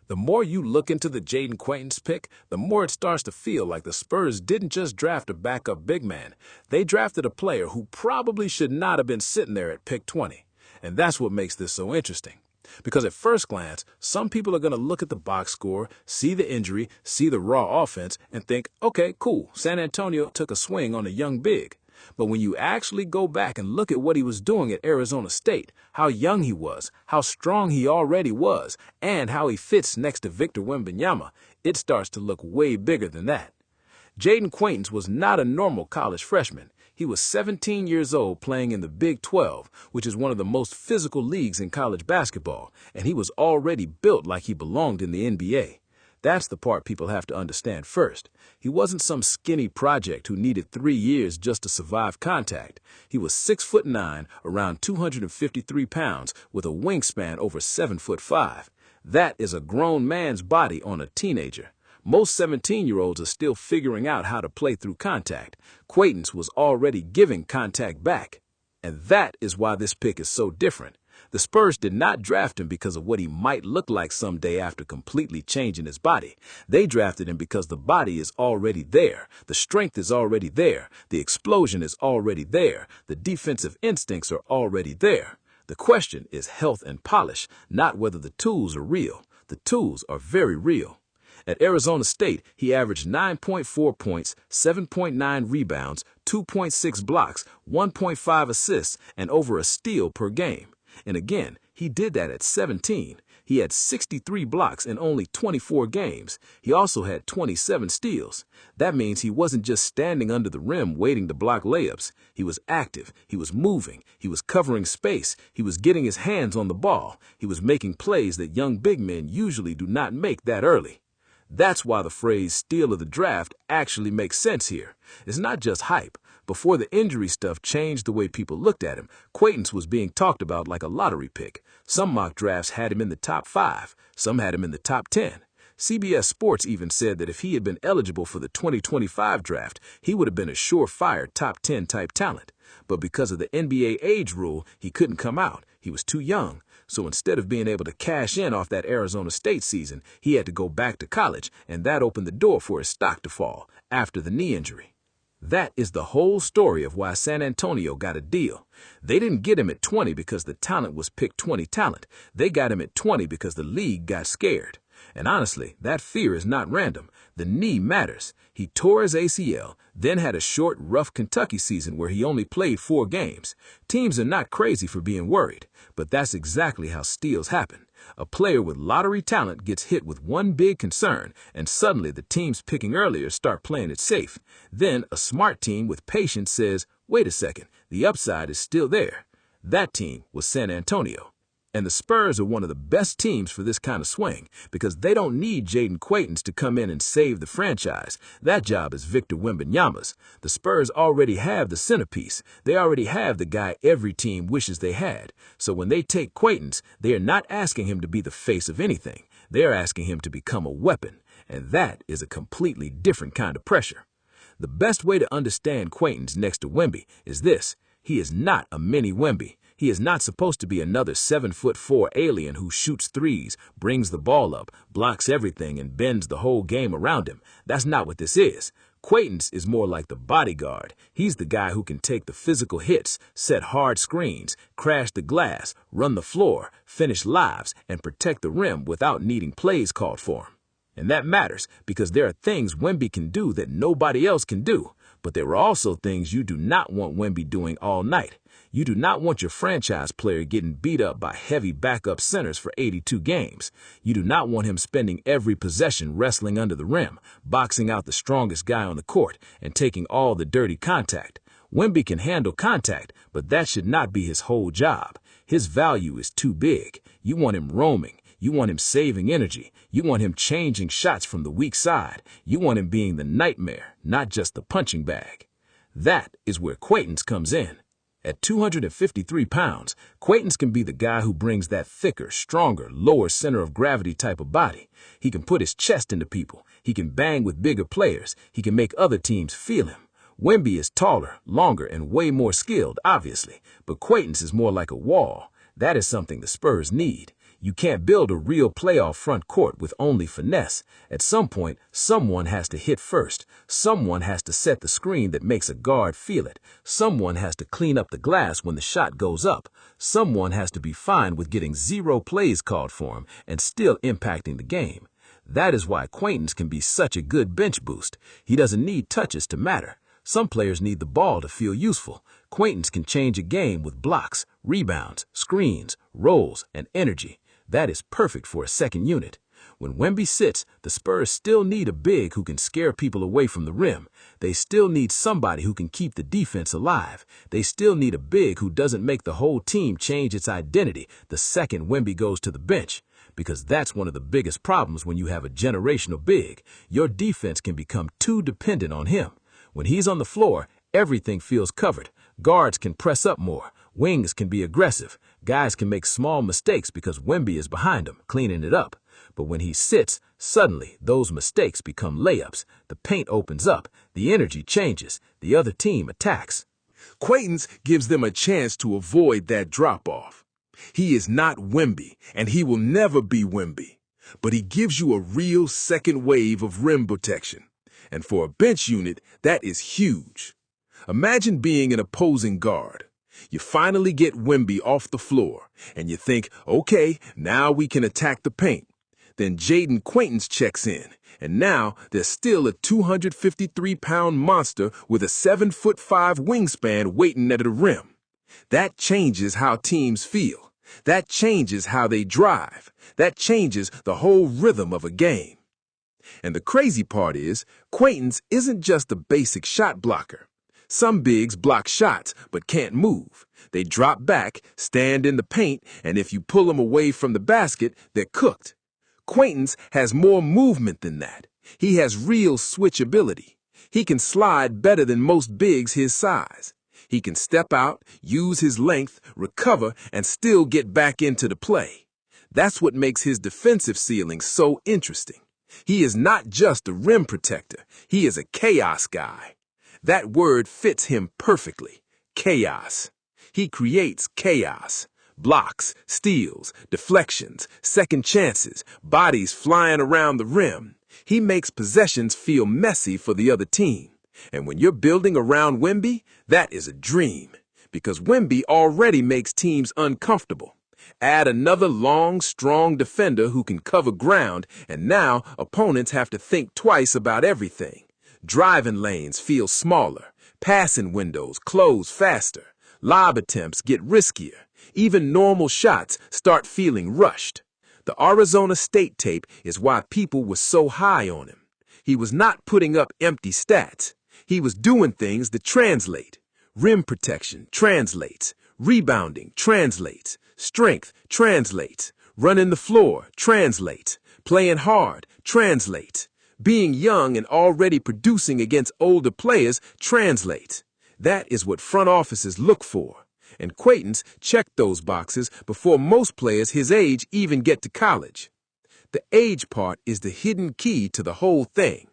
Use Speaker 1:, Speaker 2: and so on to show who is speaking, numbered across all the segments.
Speaker 1: The more you look into the Jayden Quaintance pick, the more it starts to feel like the Spurs didn't just draft a backup big man. They drafted a player who probably should not have been sitting there at pick 20. And that's what makes this so interesting. Because at first glance, some people are going to look at the box score, see the injury, see the raw offense, and think, okay, cool, San Antonio took a swing on a young big. But when you actually go back and look at what he was doing at Arizona State, how young he was, how strong he already was, and how he fits next to Victor Wembanyama, it starts to look way bigger than that. Jayden Quaintance was not a normal college freshman. He was 17 years old playing in the Big 12, which is one of the most physical leagues in college basketball, and he was already built like he belonged in the NBA. That's the part people have to understand first. He wasn't some skinny project who needed 3 years just to survive contact. He was 6'9", around 253 pounds, with a wingspan over 7'5". That is a grown man's body on a teenager. Most 17-year-olds are still figuring out how to play through contact. Quaintance was already giving contact back. And that is why this pick is so different. The Spurs did not draft him because of what he might look like someday after completely changing his body. They drafted him because the body is already there, the strength is already there, the explosion is already there, the defensive instincts are already there. The question is health and polish, not whether the tools are real. The tools are very real. At Arizona State, he averaged 9.4 points, 7.9 rebounds, 2.6 blocks, 1.5 assists, and over a steal per game. And again, he did that at 17. He had 63 blocks in only 24 games. He also had 27 steals. That means he wasn't just standing under the rim waiting to block layups. He was active, he was moving, he was covering space, he was getting his hands on the ball, he was making plays that young big men usually do not make that early. That's why the phrase steal of the draft actually makes sense here. It's not just hype. Before the injury stuff changed the way people looked at him, Quaintance was being talked about like a lottery pick. Some mock drafts had him in the top 5. Some had him in the top 10. CBS Sports even said that if he had been eligible for the 2025 draft, he would have been a surefire top 10 type talent. But because of the NBA age rule, he couldn't come out. He was too young. So instead of being able to cash in off that Arizona State season, he had to go back to college, and that opened the door for his stock to fall after the knee injury. That is the whole story of why San Antonio got a deal. They didn't get him at 20 because the talent was pick 20 talent. They got him at 20 because the league got scared. And honestly, that fear is not random. The knee matters. He tore his ACL, then had a short, rough Kentucky season where he only played 4 games. Teams are not crazy for being worried, but that's exactly how steals happen. A player with lottery talent gets hit with one big concern, and suddenly the teams picking earlier start playing it safe. Then a smart team with patience says, wait a second, the upside is still there. That team was San Antonio. And the Spurs are one of the best teams for this kind of swing because they don't need Jayden Quaintance to come in and save the franchise. That job is Victor Wembanyama's. The Spurs already have the centerpiece. They already have the guy every team wishes they had. So when they take Quaintance, they are not asking him to be the face of anything. They are asking him to become a weapon. And that is a completely different kind of pressure. The best way to understand Quaintance next to Wemby is this. He is not a mini Wemby. He is not supposed to be another 7'4" alien who shoots threes, brings the ball up, blocks everything, and bends the whole game around him. That's not what this is. Quaintance is more like the bodyguard. He's the guy who can take the physical hits, set hard screens, crash the glass, run the floor, finish lives, and protect the rim without needing plays called for him. And that matters because there are things Wemby can do that nobody else can do. But there are also things you do not want Wemby doing all night. You do not want your franchise player getting beat up by heavy backup centers for 82 games. You do not want him spending every possession wrestling under the rim, boxing out the strongest guy on the court, and taking all the dirty contact. Wemby can handle contact, but that should not be his whole job. His value is too big. You want him roaming. You want him saving energy. You want him changing shots from the weak side. You want him being the nightmare, not just the punching bag. That is where Quaintance comes in. At 253 pounds, Quaintance can be the guy who brings that thicker, stronger, lower center of gravity type of body. He can put his chest into people. He can bang with bigger players. He can make other teams feel him. Wemby is taller, longer, and way more skilled, obviously, but Quaintance is more like a wall. That is something the Spurs need. You can't build a real playoff front court with only finesse. At some point, someone has to hit first. Someone has to set the screen that makes a guard feel it. Someone has to clean up the glass when the shot goes up. Someone has to be fine with getting 0 plays called for him and still impacting the game. That is why Quaintance can be such a good bench boost. He doesn't need touches to matter. Some players need the ball to feel useful. Quaintance can change a game with blocks, rebounds, screens, rolls, and energy. That is perfect for a second unit. When Wemby sits, the Spurs still need a big who can scare people away from the rim. They still need somebody who can keep the defense alive. They still need a big who doesn't make the whole team change its identity the second Wemby goes to the bench. Because that's one of the biggest problems when you have a generational big. Your defense can become too dependent on him. When he's on the floor, everything feels covered. Guards can press up more. Wings can be aggressive. Guys can make small mistakes because Wemby is behind them, cleaning it up. But when he sits, suddenly those mistakes become layups. The paint opens up. The energy changes. The other team attacks.
Speaker 2: Quaintance gives them a chance to avoid that drop-off. He is not Wemby, and he will never be Wemby. But he gives you a real second wave of rim protection. And for a bench unit, that is huge. Imagine being an opposing guard. You finally get Wemby off the floor, and you think, okay, now we can attack the paint. Then Jayden Quaintance checks in, and now there's still a 253-pound monster with a 7'5" wingspan waiting at the rim. That changes how teams feel. That changes how they drive. That changes the whole rhythm of a game. And the crazy part is, Quaintance isn't just a basic shot blocker. Some bigs block shots but can't move. They drop back, stand in the paint, and if you pull them away from the basket, they're cooked. Quaintance has more movement than that. He has real switchability. He can slide better than most bigs his size. He can step out, use his length, recover, and still get back into the play. That's what makes his defensive ceiling so interesting. He is not just a rim protector. He is a chaos guy. That word fits him perfectly. Chaos. He creates chaos. Blocks, steals, deflections, second chances, bodies flying around the rim. He makes possessions feel messy for the other team. And when you're building around Wemby, that is a dream. Because Wemby already makes teams uncomfortable. Add another long, strong defender who can cover ground, and now opponents have to think twice about everything. Driving lanes feel smaller. Passing windows close faster. Lob attempts get riskier. Even normal shots start feeling rushed. The Arizona State tape is why people were so high on him. He was not putting up empty stats. He was doing things that translate. Rim protection translates. Rebounding translates. Strength translates. Running the floor translates. Playing hard translates. Being young and already producing against older players translates. That is what front offices look for. And Quaintance checked those boxes before most players his age even get to college. The age part is the hidden key to the whole thing.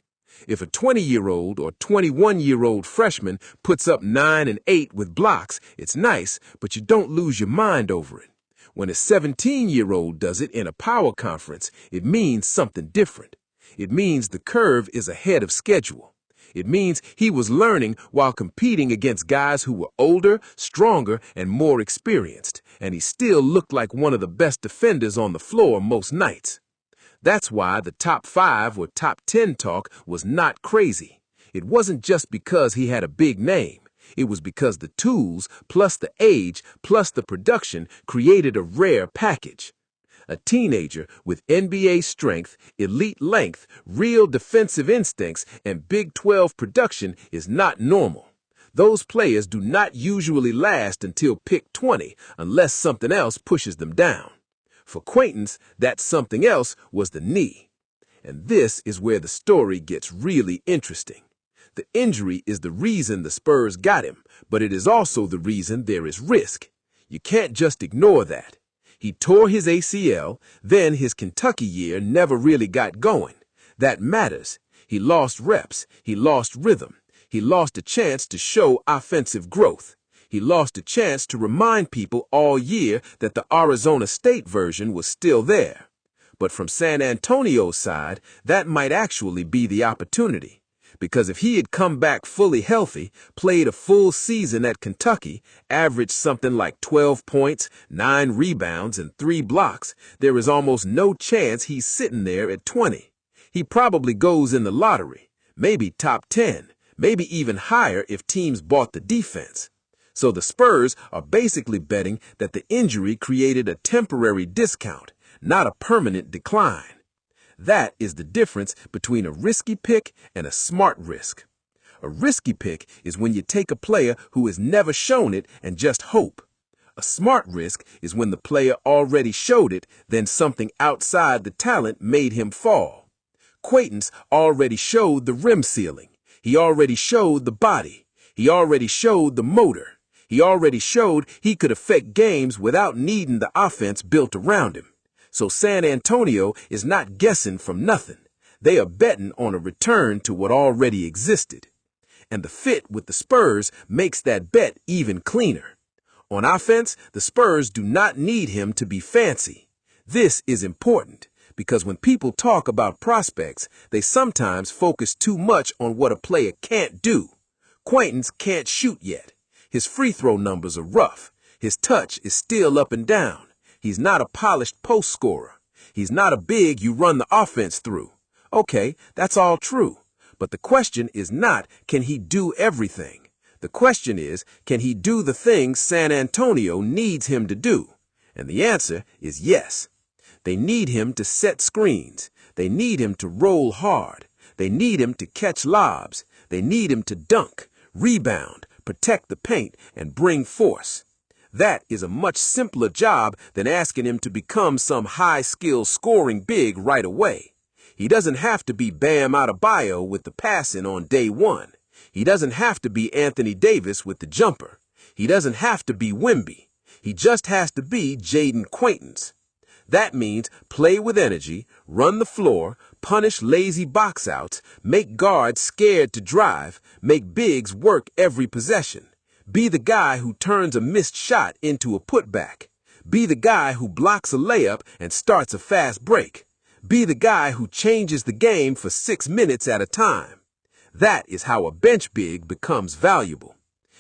Speaker 2: If a 20-year-old or 21-year-old freshman puts up 9 and 8 with blocks, it's nice, but you don't lose your mind over it. When a 17-year-old does it in a power conference, it means something different. It means the curve is ahead of schedule. It means he was learning while competing against guys who were older, stronger, and more experienced, and he still looked like one of the best defenders on the floor most nights. That's why the top 5 or top 10 talk was not crazy. It wasn't just because he had a big name. It was because the tools, plus the age, plus the production created a rare package. A teenager with NBA strength, elite length, real defensive instincts, and Big 12 production is not normal. Those players do not usually last until pick 20 unless something else pushes them down. For Quaintance, that something else was the knee. And this is where the story gets really interesting. The injury is the reason the Spurs got him, but it is also the reason there is risk. You can't just ignore that. He tore his ACL, then his Kentucky year never really got going. That matters. He lost reps. He lost rhythm. He lost a chance to show offensive growth. He lost a chance to remind people all year that the Arizona State version was still there. But from San Antonio's side, that might actually be the opportunity. Because if he had come back fully healthy, played a full season at Kentucky, averaged something like 12 points, 9 rebounds, and 3 blocks, there is almost no chance he's sitting there at 20. He probably goes in the lottery, maybe top 10, maybe even higher if teams bought the defense. So the Spurs are basically betting that the injury created a temporary discount, not a permanent decline. That is the difference between a risky pick and a smart risk. A risky pick is when you take a player who has never shown it and just hope. A smart risk is when the player already showed it, then something outside the talent made him fall. Quaintance already showed the rim ceiling. He already showed the body. He already showed the motor. He already showed he could affect games without needing the offense built around him. So San Antonio is not guessing from nothing. They are betting on a return to what already existed. And the fit with the Spurs makes that bet even cleaner. On offense, the Spurs do not need him to be fancy. This is important because when people talk about prospects, they sometimes focus too much on what a player can't do. Quaintance can't shoot yet. His free throw numbers are rough. His touch is still up and down. He's not a polished post scorer. He's not a big you run the offense through. Okay, that's all true. But the question is not, can he do everything? The question is, can he do the things San Antonio needs him to do? And the answer is yes. They need him to set screens. They need him to roll hard. They need him to catch lobs. They need him to dunk, rebound, protect the paint, and bring force. That is a much simpler job than asking him to become some high-skill scoring big right away. He doesn't have to be Bam Adebayo with the passing on day one. He doesn't have to be Anthony Davis with the jumper. He doesn't have to be Wemby. He just has to be Jayden Quaintance. That means play with energy, run the floor, punish lazy box outs, make guards scared to drive, make bigs work every possession. Be the guy who turns a missed shot into a putback. Be the guy who blocks a layup and starts a fast break. Be the guy who changes the game for 6 minutes at a time. That is how a bench big becomes valuable.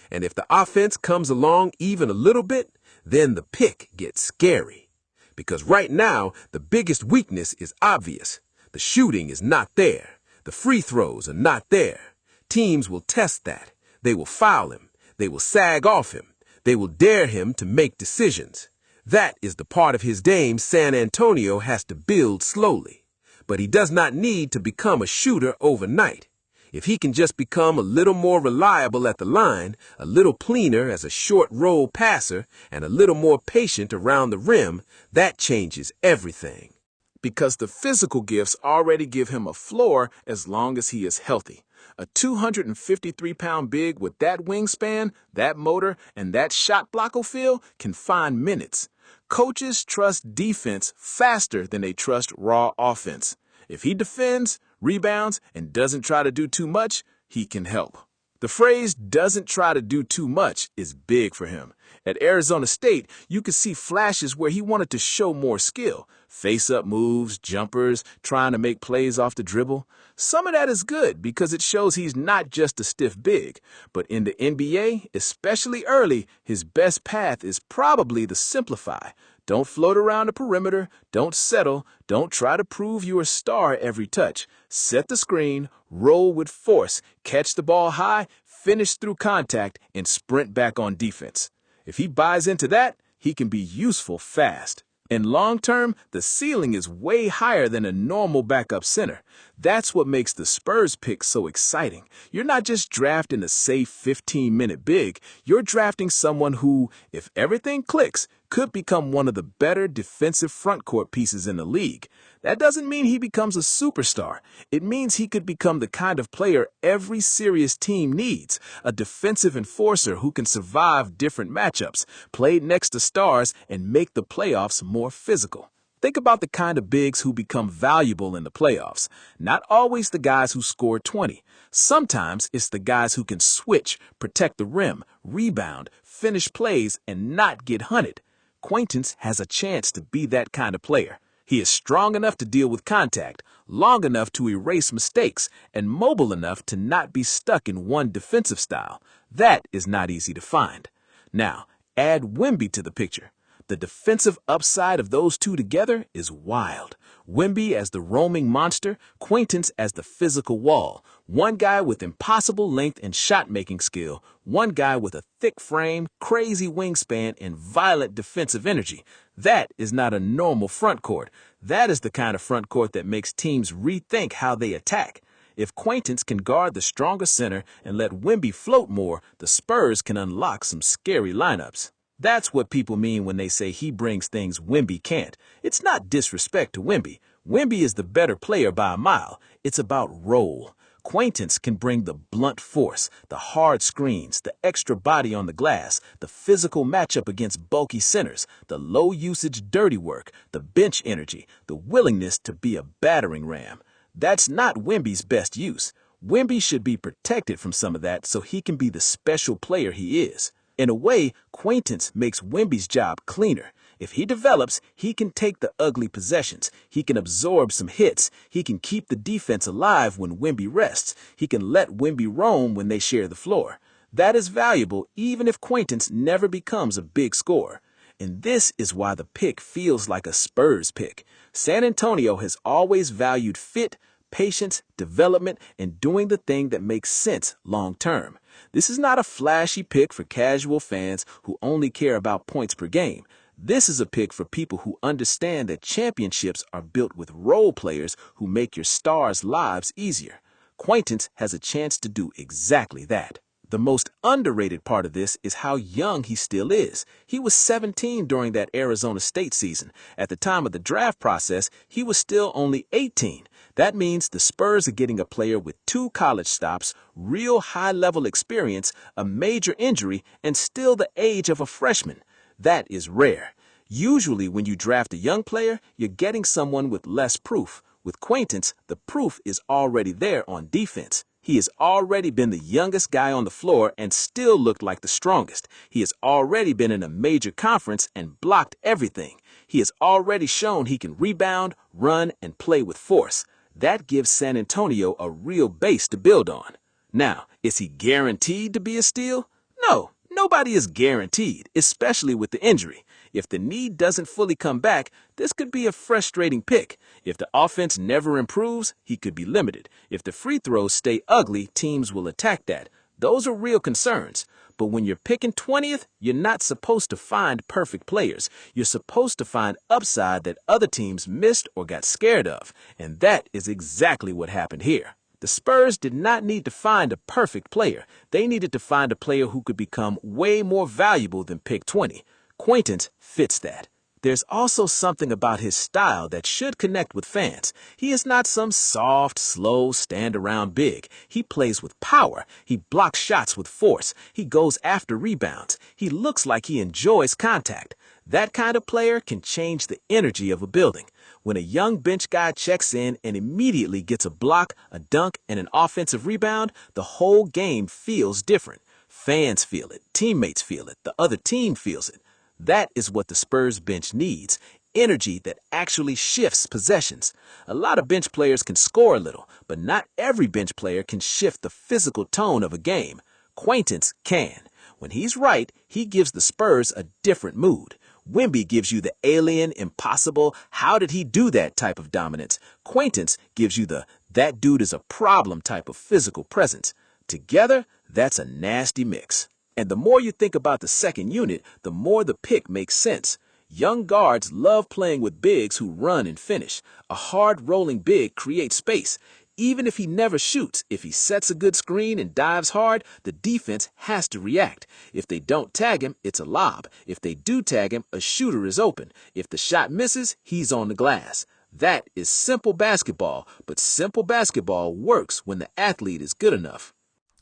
Speaker 2: And if the offense comes along even a little bit, then the pick gets scary. Because right now, the biggest weakness is obvious. The shooting is not there. The free throws are not there. Teams will test that. They will foul him. They will sag off him. They will dare him to make decisions. That is the part of his game San Antonio has to build slowly. But he does not need to become a shooter overnight. If he can just become a little more reliable at the line, a little cleaner as a short roll passer, and a little more patient around the rim, that changes everything.
Speaker 1: Because the physical gifts already give him a floor as long as he is healthy. A 253-pound big with that wingspan, that motor, and that shot blocker feel can find minutes. Coaches trust defense faster than they trust raw offense. If he defends, rebounds, and doesn't try to do too much, he can help. The phrase "doesn't try to do too much" is big for him. At Arizona State, you could see flashes where he wanted to show more skill. Face-up moves, jumpers, trying to make plays off the dribble. Some of that is good because it shows he's not just a stiff big. But in the NBA, especially early, his best path is probably the simplify. Don't float around the perimeter. Don't settle. Don't try to prove you're a star every touch. Set the screen, roll with force, catch the ball high, finish through contact, and sprint back on defense. If he buys into that, he can be useful fast. In long term, the ceiling is way higher than a normal backup center. That's what makes the Spurs pick so exciting. You're not just drafting a safe 15-minute big. You're drafting someone who, if everything clicks, could become one of the better defensive frontcourt pieces in the league. That doesn't mean he becomes a superstar. It means he could become the kind of player every serious team needs, a defensive enforcer who can survive different matchups, play next to stars, and make the playoffs more physical. Think about the kind of bigs who become valuable in the playoffs. Not always the guys who score 20. Sometimes it's the guys who can switch, protect the rim, rebound, finish plays, and not get hunted. Quaintance has a chance to be that kind of player. He is strong enough to deal with contact, long enough to erase mistakes, and mobile enough to not be stuck in one defensive style. That is not easy to find. Now, add Wemby to the picture. The defensive upside of those two together is wild. Wemby as the roaming monster, Quaintance as the physical wall. One guy with impossible length and shot-making skill. One guy with a thick frame, crazy wingspan, and violent defensive energy. That is not a normal front court. That is the kind of front court that makes teams rethink how they attack. If Quaintance can guard the stronger center and let Wemby float more, the Spurs can unlock some scary lineups. That's what people mean when they say he brings things Wemby can't. It's not disrespect to Wemby. Wemby is the better player by a mile. It's about role. Quaintance can bring the blunt force, the hard screens, the extra body on the glass, the physical matchup against bulky centers, the low-usage dirty work, the bench energy, the willingness to be a battering ram. That's not Wemby's best use. Wemby should be protected from some of that so he can be the special player he is. In a way, Quaintance makes Wemby's job cleaner. If he develops, he can take the ugly possessions. He can absorb some hits. He can keep the defense alive when Wemby rests. He can let Wemby roam when they share the floor. That is valuable even if Quaintance never becomes a big scorer. And this is why the pick feels like a Spurs pick. San Antonio has always valued fit, patience, development, and doing the thing that makes sense long term. This is not a flashy pick for casual fans who only care about points per game. This is a pick for people who understand that championships are built with role players who make your stars' lives easier. Quaintance has a chance to do exactly that. The most underrated part of this is how young he still is. He was 17 during that Arizona State season. At the time of the draft process, he was still only 18. That means the Spurs are getting a player with 2 college stops, real high-level experience, a major injury, and still the age of a freshman. That is rare. Usually when you draft a young player, you're getting someone with less proof. With Quaintance, the proof is already there on defense. He has already been the youngest guy on the floor and still looked like the strongest. He has already been in a major conference and blocked everything. He has already shown he can rebound, run, and play with force. That gives San Antonio a real base to build on. Now, is he guaranteed to be a steal? No, nobody is guaranteed, especially with the injury. If the need doesn't fully come back, this could be a frustrating pick. If the offense never improves, he could be limited. If the free throws stay ugly, teams will attack that. Those are real concerns. But when you're picking 20th, you're not supposed to find perfect players. You're supposed to find upside that other teams missed or got scared of. And that is exactly what happened here. The Spurs did not need to find a perfect player. They needed to find a player who could become way more valuable than pick 20. Quaintance fits that. There's also something about his style that should connect with fans. He is not some soft, slow, stand-around big. He plays with power. He blocks shots with force. He goes after rebounds. He looks like he enjoys contact. That kind of player can change the energy of a building. When a young bench guy checks in and immediately gets a block, a dunk, and an offensive rebound, the whole game feels different. Fans feel it. Teammates feel it. The other team feels it. That is what the Spurs bench needs, energy that actually shifts possessions. A lot of bench players can score a little, but not every bench player can shift the physical tone of a game. Quaintance can. When he's right, he gives the Spurs a different mood. Wemby gives you the alien, impossible, how did he do that type of dominance. Quaintance gives you the that dude is a problem type of physical presence. Together, that's a nasty mix. And the more you think about the second unit, the more the pick makes sense. Young guards love playing with bigs who run and finish. A hard-rolling big creates space. Even if he never shoots, if he sets a good screen and dives hard, the defense has to react. If they don't tag him, it's a lob. If they do tag him, a shooter is open. If the shot misses, he's on the glass. That is simple basketball, but simple basketball works when the athlete is good enough.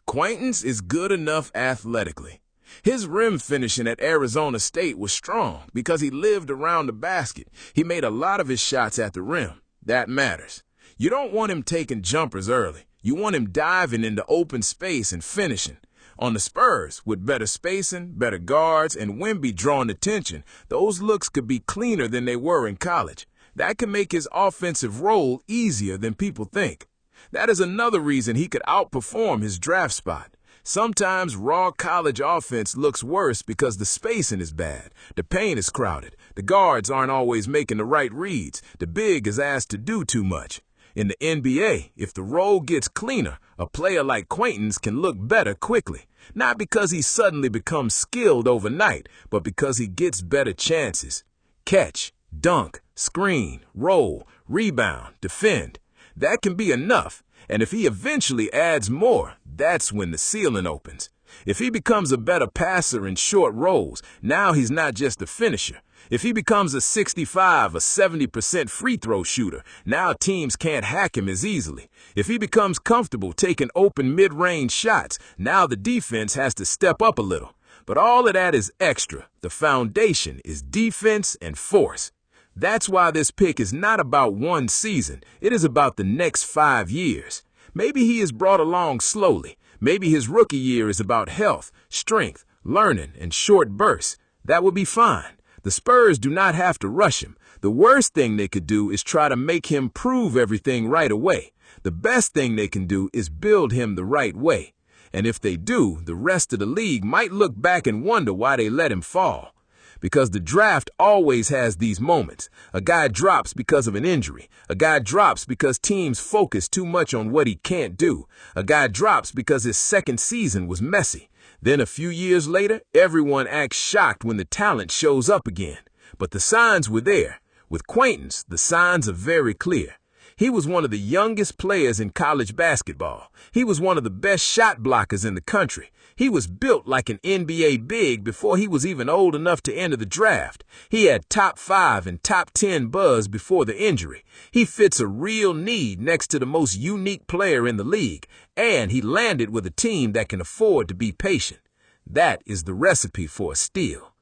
Speaker 2: Quaintance is good enough athletically.
Speaker 1: His rim finishing at Arizona State was strong because he lived around the basket. He made a lot of his shots at the rim. That matters. You don't want him taking jumpers early. You want him diving into open space and finishing. On the Spurs, with better spacing, better guards, and Wemby drawing attention, those looks could be cleaner than they were in college. That can make his offensive role easier than people think. That is another reason he could outperform his draft spot. Sometimes raw college offense looks worse because the spacing is bad, the paint is crowded, the guards aren't always making the right reads, the big is asked to do too much. In the NBA, if the role gets cleaner, a player like Quaintance can look better quickly. Not because he suddenly becomes skilled overnight, but because he gets better chances. Catch, dunk, screen, roll, rebound, defend. That can be enough, and if he eventually adds more, that's when the ceiling opens. If he becomes a better passer in short rolls, now he's not just a finisher. If he becomes a 65 or 70% free throw shooter, now teams can't hack him as easily. If he becomes comfortable taking open mid-range shots, now the defense has to step up a little. But all of that is extra. The foundation is defense and force. That's why this pick is not about one season. It is about the next 5 years. Maybe he is brought along slowly. Maybe his rookie year is about health, strength, learning, and short bursts. That would be fine. The Spurs do not have to rush him. The worst thing they could do is try to make him prove everything right away. The best thing they can do is build him the right way. And if they do, the rest of the league might look back and wonder why they let him fall. Because the draft always has these moments. A guy drops because of an injury. A guy drops because teams focus too much on what he can't do. A guy drops because his second season was messy. Then a few years later, everyone acts shocked when the talent shows up again. But the signs were there. With Quaintance, the signs are very clear. He was one of the youngest players in college basketball. He was one of the best shot blockers in the country. He was built like an NBA big before he was even old enough to enter the draft. He had top 5 and top 10 buzz before the injury. He fits a real need next to the most unique player in the league, and he landed with a team that can afford to be patient. That is the recipe for a steal.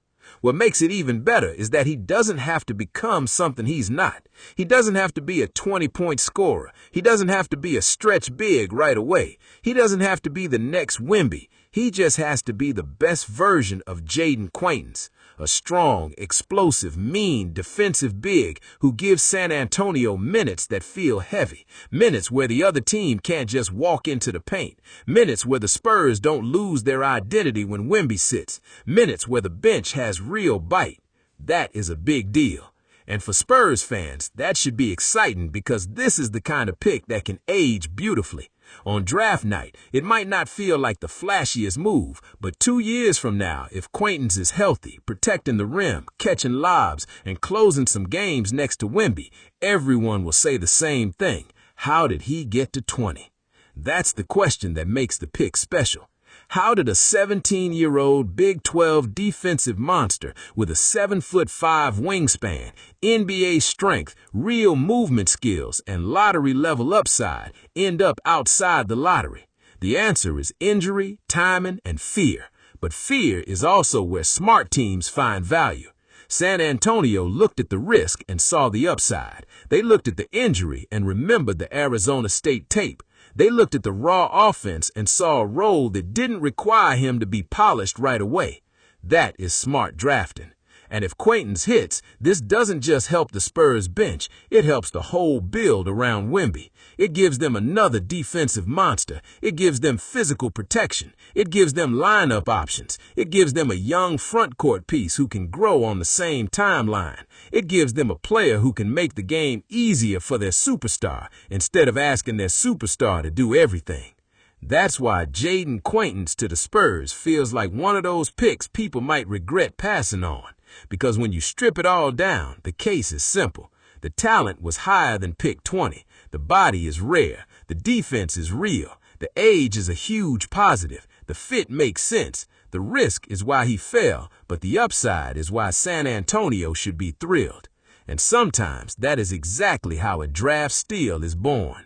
Speaker 1: What makes it even better is that he doesn't have to become something he's not. He doesn't have to be a 20-point scorer. He doesn't have to be a stretch big right away. He doesn't have to be the next Wemby. He just has to be the best version of Jayden Quaintance, a strong, explosive, mean, defensive big who gives San Antonio minutes that feel heavy, minutes where the other team can't just walk into the paint, minutes where the Spurs don't lose their identity when Wemby sits, minutes where the bench has real bite. That is a big deal. And for Spurs fans, that should be exciting because this is the kind of pick that can age beautifully. On draft night, it might not feel like the flashiest move, but 2 years from now, if Quaintance is healthy, protecting the rim, catching lobs, and closing some games next to Wemby, everyone will say the same thing. How did he get to 20? That's the question that makes the pick special. How did a 17-year-old Big 12 defensive monster with a 7'5" wingspan, NBA strength, real movement skills, and lottery-level upside end up outside the lottery? The answer is injury, timing, and fear. But fear is also where smart teams find value. San Antonio looked at the risk and saw the upside. They looked at the injury and remembered the Arizona State tape. They looked at the raw offense and saw a role that didn't require him to be polished right away. That is smart drafting. And if Quaintance hits, this doesn't just help the Spurs bench, it helps the whole build around Wemby. It gives them another defensive monster. It gives them physical protection. It gives them lineup options. It gives them a young front court piece who can grow on the same timeline. It gives them a player who can make the game easier for their superstar instead of asking their superstar to do everything. That's why Jayden Quaintance to the Spurs feels like one of those picks people might regret passing on. Because when you strip it all down, the case is simple. The talent was higher than pick 20. The body is rare. The defense is real. The age is a huge positive. The fit makes sense. The risk is why he fell, but the upside is why San Antonio should be thrilled. And sometimes that is exactly how a draft steal is born.